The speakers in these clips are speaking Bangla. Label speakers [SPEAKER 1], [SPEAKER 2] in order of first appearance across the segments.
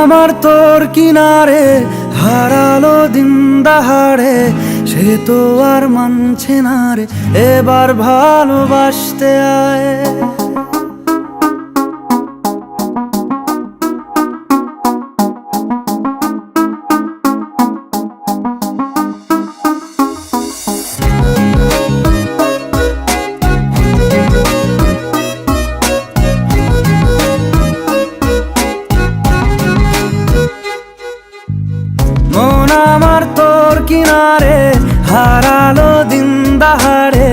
[SPEAKER 1] আমার তোর কিনারে হারালো দিন দাহাড়ে, সে তো আর মানছে না রে, এবার ভালোবাসতে আয়। মন আমার তোর কিনারে হারালো দিন দাহাড়ে,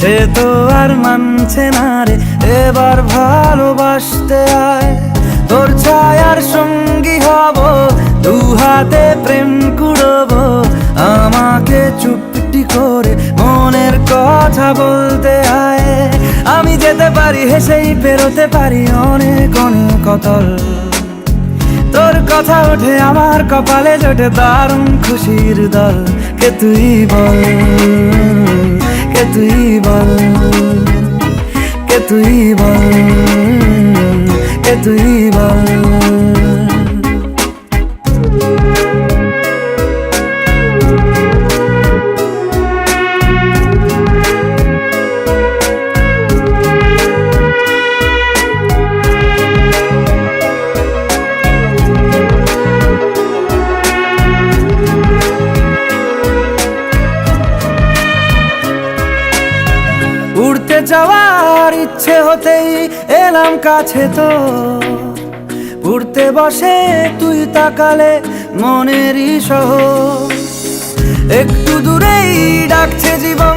[SPEAKER 1] সে তো আর মানছে না রে, এবার ভালোবাসতে আয়। তোর ছায়ার সঙ্গী হব, দু হাতে প্রেম কুড়বো, আমাকে চুপটি করে মনের কথা বলতে আয়। আমি যেতে পারি হেসেই পেরোতে পারি অনেক অনেক অতল, তোর কথা ওঠে আমার কপালে জোটে দারুণ খুশির দল। কে তুই বল, কে তুই বল, কে তুই বল, কে তুই বল। উড়তে যাওয়ার ইচ্ছে হতেই এলাম কাছে তো, উড়তে বসে তুই তাকালে মনেরই শহর। একটু দূরেই ডাকছে জীবন,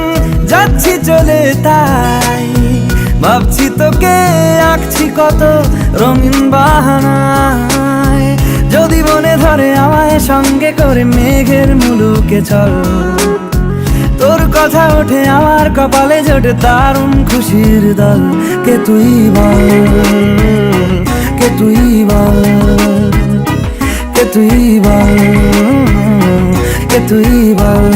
[SPEAKER 1] যাচ্ছি চলে তাই ভাবছি তোকে আঁকছি কত রঙিন বাহানায়। যদি মনে ধরে আমায় সঙ্গে করে মেঘের মুলুকে চল, তোর কথা ওঠে আমার কপালে জোটে দারুণ খুশির দল। কে তুই বল, কে তুই বল, কে তুই বল, কে তুই বল।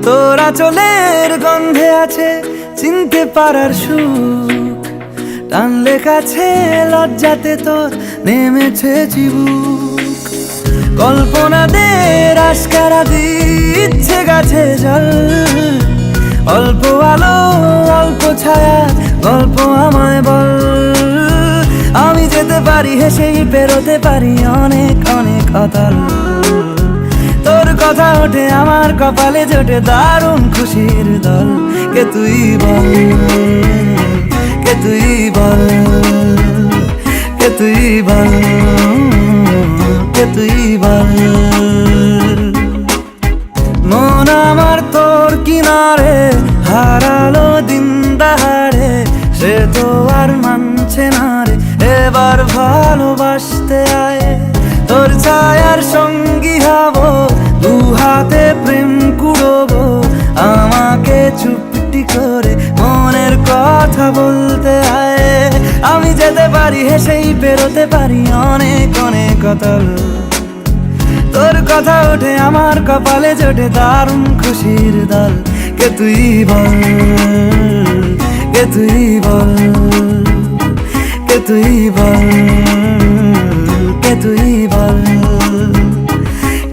[SPEAKER 1] তোরা চলের গন্ধে আছে চিনতে পারার সুখ, টানলে কাছে লজ্জাতে তোর নেমেছে চিবুক। কল্পনাদের আশকারা দিচ্ছে গাছে জল, অল্প আলো অল্প ছায়া গল্প আমায় বল। আমি যেতে পারি হেসেই পেরোতে পারি অনেক অনেক অতল, তোর কথা ওঠে আমার কপালে জোটে দারুণ খুশির দল। কে তুই বল, কে তুই বল, কে তুই বল, কে তুই বল। মন আমার তোর কিনারে হারালো দিন দাহাড়ে, সে তো আর মানছে না রে, এবার ভালোবাসতে আয়। তোর ছায়ার সঙ্গী হব, দু হাতে প্রেম কুড়বো, আমাকে চুপটি করে মনের কথা বলতে আয়। আমি যেতে পারি হেসেই পেরোতে পারি অনেক অনেক অতল, তোর কথা ওঠে আমার কপালে জোটে দারুণ খুশির দল। কে তুই বল, কে তুই বল, কে তুই বল, কে তুই বল,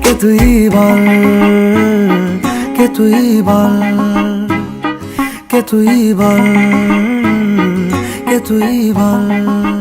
[SPEAKER 1] কে তুই বল, কে তুই বল, কে তুই বল, কে তুই বল।